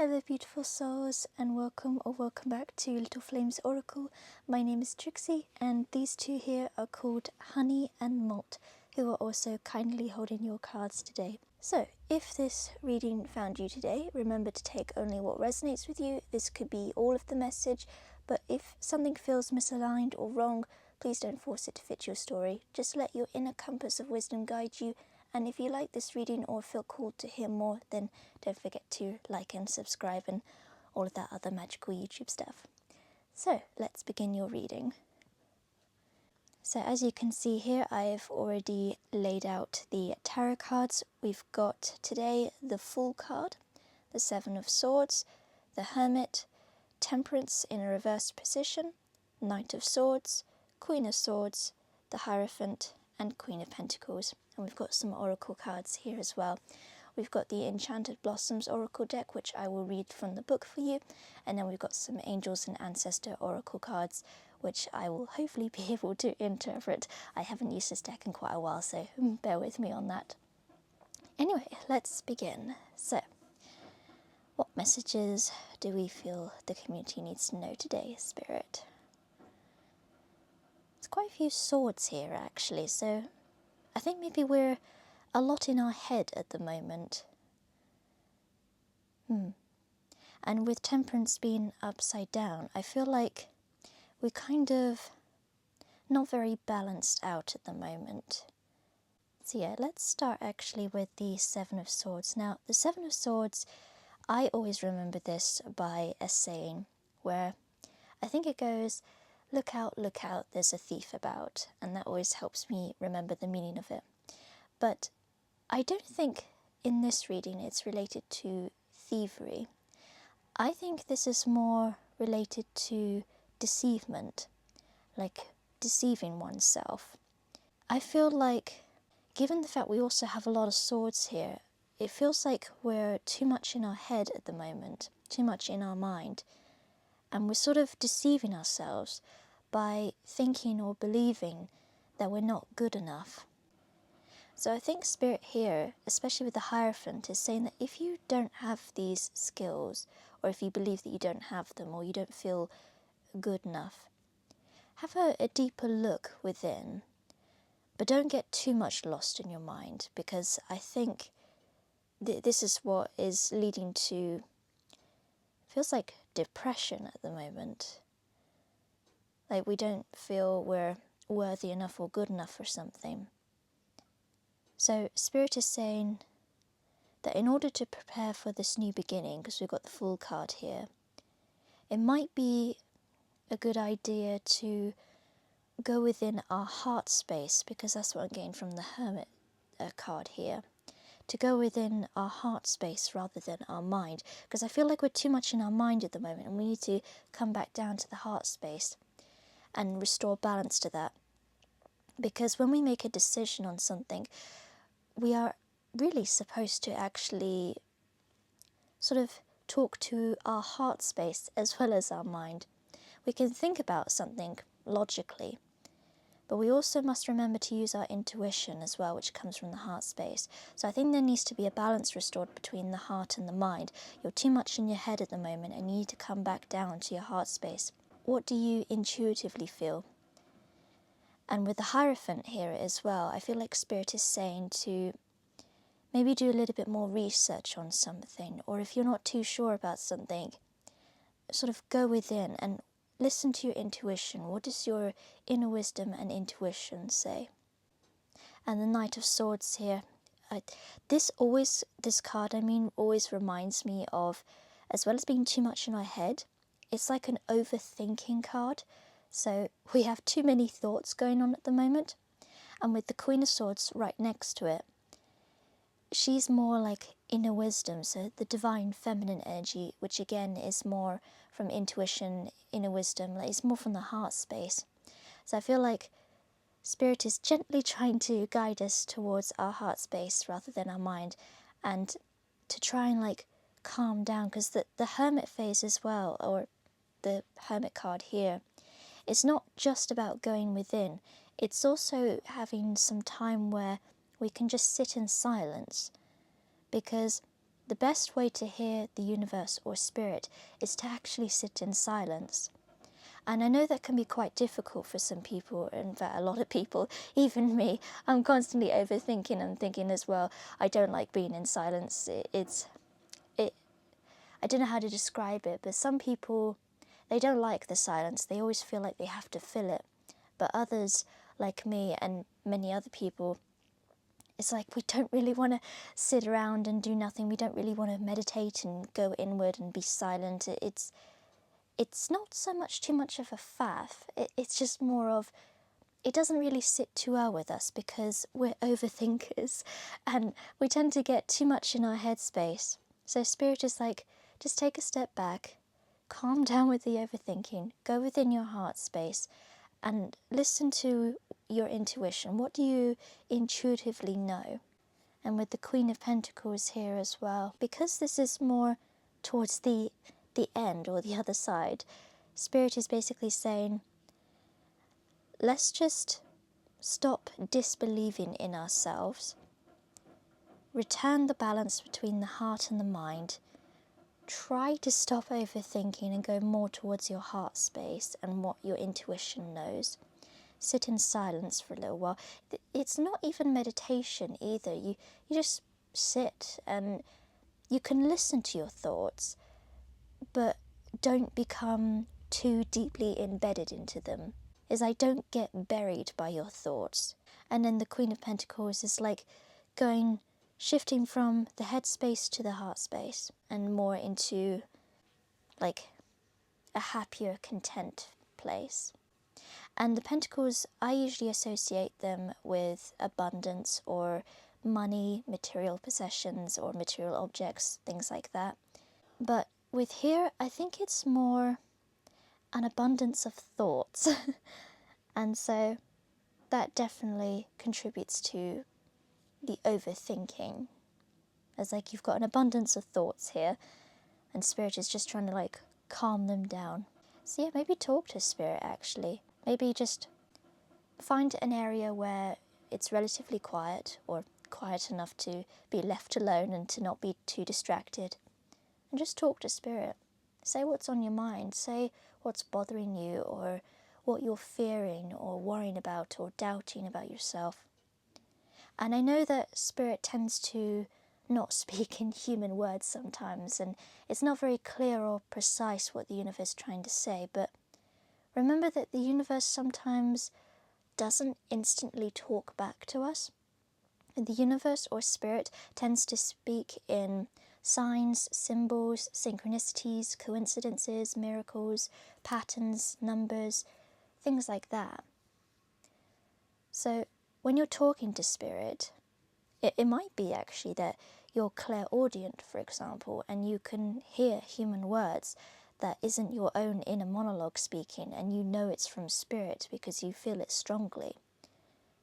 Hello beautiful souls, and welcome back to Little Flames Oracle. My name is Trixie, and these two here are called Honey and Malt, who are also kindly holding your cards today. So if this reading found you today, remember to take only what resonates with you. This could be all of the message, but if something feels misaligned or wrong, please don't force it to fit your story. Just let your inner compass of wisdom guide you. And if you like this reading or feel called to hear more, then don't forget to like and subscribe and all of that other magical YouTube stuff. So let's begin your reading. So as you can see here, I've already laid out the tarot cards. We've got today the Fool card, the Seven of Swords, the Hermit, Temperance in a reversed position, Knight of Swords, Queen of Swords, the Hierophant, and Queen of Pentacles. And we've got some oracle cards here as well. We've got the Enchanted Blossoms oracle deck, which I will read from the book for you, and then we've got some Angels and Ancestor oracle cards, which I will hopefully be able to interpret. I haven't used this deck in quite a while, so bear with me on that. Anyway, let's begin. So, what messages do we feel the community needs to know today, Spirit? There's quite a few swords here actually, so I think maybe we're a lot in our head at the moment. And with Temperance being upside down, I feel like we're kind of not very balanced out at the moment. So yeah, let's start actually with the Seven of Swords. Now, the Seven of Swords, I always remember this by a saying where I think it goes, look out, there's a thief about. And that always helps me remember the meaning of it. But I don't think in this reading it's related to thievery. I think this is more related to deceivement, like deceiving oneself. I feel like, given the fact we also have a lot of swords here, it feels like we're too much in our head at the moment, too much in our mind, and we're sort of deceiving ourselves by thinking or believing that we're not good enough. So I think Spirit here, especially with the Hierophant, is saying that if you don't have these skills, or if you believe that you don't have them, or you don't feel good enough, have a deeper look within. But don't get too much lost in your mind, because I think this is what is leading to, feels like depression at the moment. Like we don't feel we're worthy enough or good enough for something. So Spirit is saying that in order to prepare for this new beginning, because we've got the Fool card here, it might be a good idea to go within our heart space, because that's what I'm getting from the Hermit card here. To go within our heart space rather than our mind, because I feel like we're too much in our mind at the moment, and we need to come back down to the heart space and restore balance to that. Because when we make a decision on something, we are really supposed to actually sort of talk to our heart space as well as our mind. We can think about something logically, but we also must remember to use our intuition as well, which comes from the heart space. So I think there needs to be a balance restored between the heart and the mind. You're too much in your head at the moment, and you need to come back down to your heart space. What do you intuitively feel? And with the Hierophant here as well, I feel like Spirit is saying to maybe do a little bit more research on something, or if you're not too sure about something, sort of go within and listen to your intuition. What does your inner wisdom and intuition say? And the Knight of Swords here, this card, always reminds me of, as well as being too much in our head, it's like an overthinking card. So we have too many thoughts going on at the moment. And with the Queen of Swords right next to it, she's more like inner wisdom, so the divine feminine energy, which again is more from intuition, inner wisdom, like it's more from the heart space. So I feel like Spirit is gently trying to guide us towards our heart space rather than our mind, and to try and like calm down, because the Hermit phase as well, or the Hermit card here, it's not just about going within, it's also having some time where we can just sit in silence, because the best way to hear the universe or spirit is to actually sit in silence. And I know that can be quite difficult for some people, in fact a lot of people, even me. I'm constantly overthinking and thinking as well. I don't like being in silence. I don't know how to describe it, but some people, they don't like the silence. They always feel like they have to fill it. But others, like me and many other people, it's like we don't really want to sit around and do nothing. We don't really want to meditate and go inward and be silent. It's not so much too much of a faff. It's just more of, it doesn't really sit too well with us because we're overthinkers and we tend to get too much in our headspace. So Spirit is like, just take a step back, calm down with the overthinking, go within your heart space and listen to your intuition. What do you intuitively know? And with the Queen of Pentacles here as well, because this is more towards the end or the other side, Spirit is basically saying, let's just stop disbelieving in ourselves, return the balance between the heart and the mind, try to stop overthinking and go more towards your heart space and what your intuition knows. Sit in silence for a little while. It's not even meditation either. You just sit and you can listen to your thoughts, but don't become too deeply embedded into them. Is I don't get buried by your thoughts. And then the Queen of Pentacles is like shifting from the head space to the heart space and more into like a happier, content place. And the Pentacles, I usually associate them with abundance or money, material possessions or material objects, things like that. But with here, I think it's more an abundance of thoughts. And so that definitely contributes to the overthinking. It's like you've got an abundance of thoughts here and Spirit is just trying to like calm them down. So yeah, maybe talk to Spirit actually. Maybe just find an area where it's relatively quiet or quiet enough to be left alone and to not be too distracted. And just talk to Spirit. Say what's on your mind. Say what's bothering you or what you're fearing or worrying about or doubting about yourself. And I know that Spirit tends to not speak in human words sometimes, and it's not very clear or precise what the universe is trying to say, but remember that the universe sometimes doesn't instantly talk back to us. And the universe or Spirit tends to speak in signs, symbols, synchronicities, coincidences, miracles, patterns, numbers, things like that. So when you're talking to Spirit, it might be actually that you're clairaudient, for example, and you can hear human words that isn't your own inner monologue speaking, and you know it's from Spirit because you feel it strongly.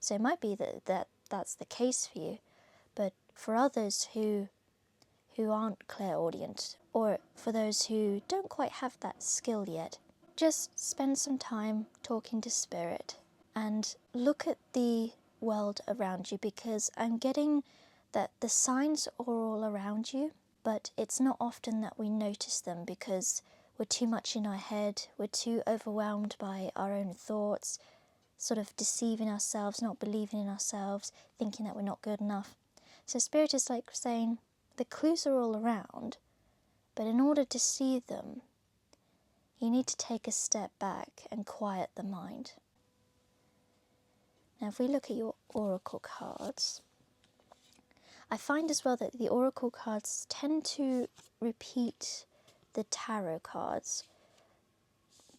So it might be that that's the case for you, but for others who aren't clairaudient, or for those who don't quite have that skill yet, just spend some time talking to Spirit and look at the world around you, because I'm getting that the signs are all around you, but it's not often that we notice them because we're too much in our head, we're too overwhelmed by our own thoughts, sort of deceiving ourselves, not believing in ourselves, thinking that we're not good enough. So Spirit is like saying, the clues are all around, but in order to see them, you need to take a step back and quiet the mind. Now if we look at your oracle cards, I find as well that the oracle cards tend to repeat the tarot cards,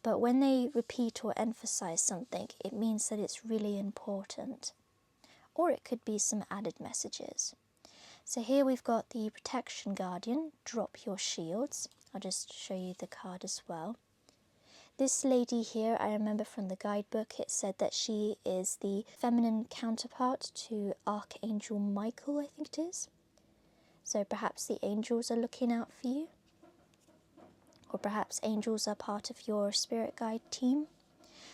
but when they repeat or emphasize something, it means that it's really important, or it could be some added messages. So here we've got the Protection Guardian, drop your shields. I'll just show you the card as well. This lady here, I remember from the guidebook, it said that she is the feminine counterpart to Archangel Michael, I think it is. So perhaps the angels are looking out for you, or perhaps angels are part of your spirit guide team.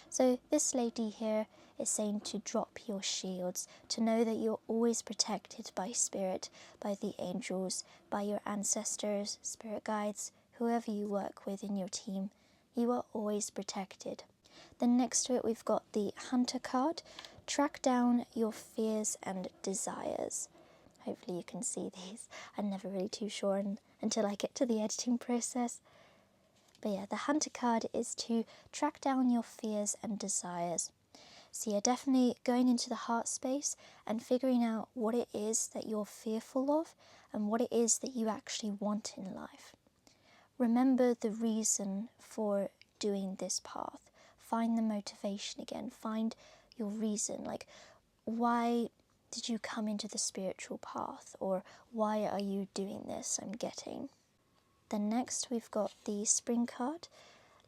So this lady here It's saying to drop your shields, to know that you're always protected by spirit, by the angels, by your ancestors, spirit guides, whoever you work with in your team. You are always protected. Then next to it we've got the Hunter card. Track down your fears and desires. Hopefully you can see these. I'm never really too sure until I get to the editing process. But yeah, the Hunter card is to track down your fears and desires. So yeah, definitely going into the heart space and figuring out what it is that you're fearful of and what it is that you actually want in life. Remember the reason for doing this path. Find the motivation again. Find your reason. Like, why did you come into the spiritual path? Or why are you doing this? I'm getting. Then next we've got the Spring card.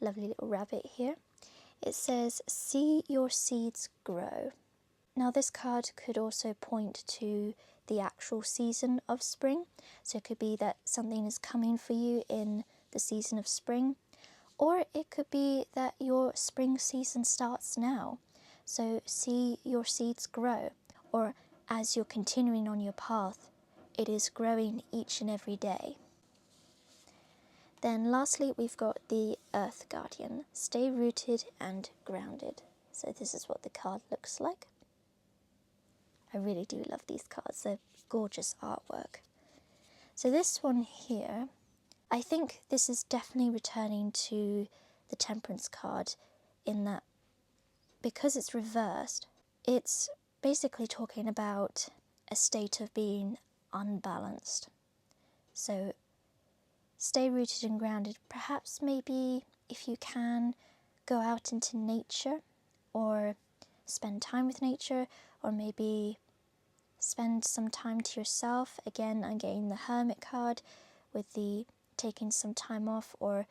Lovely little rabbit here. It says, see your seeds grow. Now this card could also point to the actual season of spring. So it could be that something is coming for you in the season of spring, or it could be that your spring season starts now. So see your seeds grow, or as you're continuing on your path, it is growing each and every day. Then lastly, we've got the Earth Guardian. Stay rooted and grounded. So this is what the card looks like. I really do love these cards. They're gorgeous artwork. So this one here, I think this is definitely returning to the Temperance card in that because it's reversed, it's basically talking about a state of being unbalanced. So stay rooted and grounded. Perhaps maybe if you can go out into nature or spend time with nature, or maybe spend some time to yourself. Again, I'm getting the Hermit card with the taking some time off or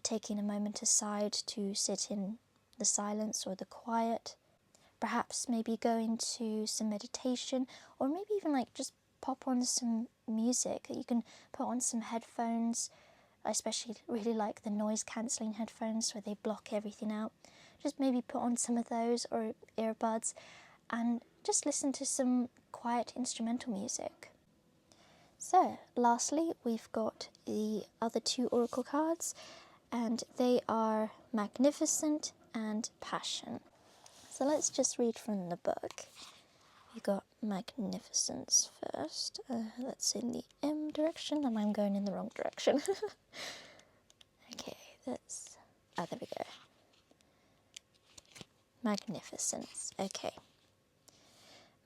taking a moment aside to sit in the silence or the quiet. Perhaps maybe go into some meditation, or maybe even like just pop on some music. You can put on some headphones. I especially really like the noise cancelling headphones where they block everything out. Just maybe put on some of those or earbuds and just listen to some quiet instrumental music. So lastly, we've got the other two oracle cards, and they are Magnificent and Passion. So let's just read from the book. We got Magnificence first. That's in the M direction, and I'm going in the wrong direction. Okay, there we go. Magnificence. Okay.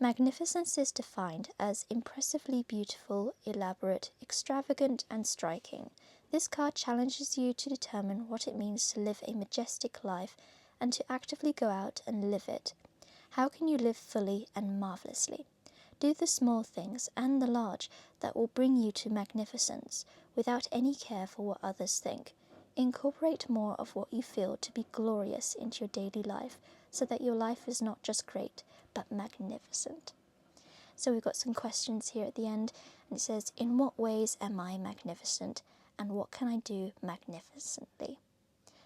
Magnificence is defined as impressively beautiful, elaborate, extravagant, and striking. This card challenges you to determine what it means to live a majestic life and to actively go out and live it. How can you live fully and marvellously? Do the small things and the large that will bring you to magnificence without any care for what others think. Incorporate more of what you feel to be glorious into your daily life so that your life is not just great, but magnificent. So we've got some questions here at the end, and it says, in what ways am I magnificent, and what can I do magnificently?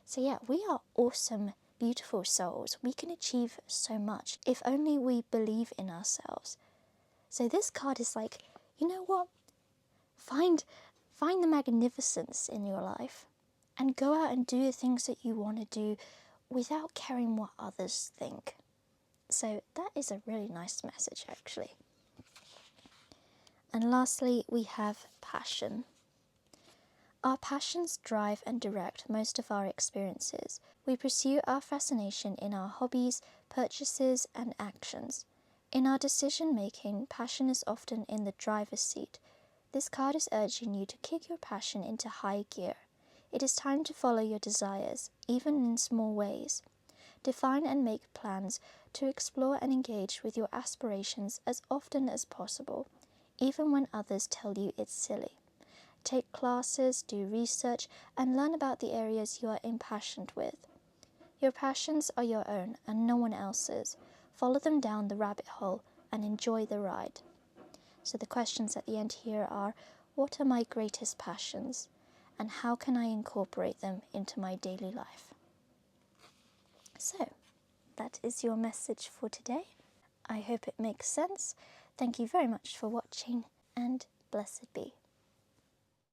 So yeah, we are awesome, beautiful souls. We can achieve so much if only we believe in ourselves. So this card is like, you know what? Find the magnificence in your life and go out and do the things that you want to do without caring what others think. So that is a really nice message, actually. And lastly, we have passion. Our passions drive and direct most of our experiences. We pursue our fascination in our hobbies, purchases, and actions. In our decision-making, passion is often in the driver's seat. This card is urging you to kick your passion into high gear. It is time to follow your desires, even in small ways. Define and make plans to explore and engage with your aspirations as often as possible, even when others tell you it's silly. Take classes, do research, and learn about the areas you are impassioned with. Your passions are your own and no one else's. Follow them down the rabbit hole and enjoy the ride. So the questions at the end here are, what are my greatest passions, and how can I incorporate them into my daily life? So, that is your message for today. I hope it makes sense. Thank you very much for watching, and blessed be.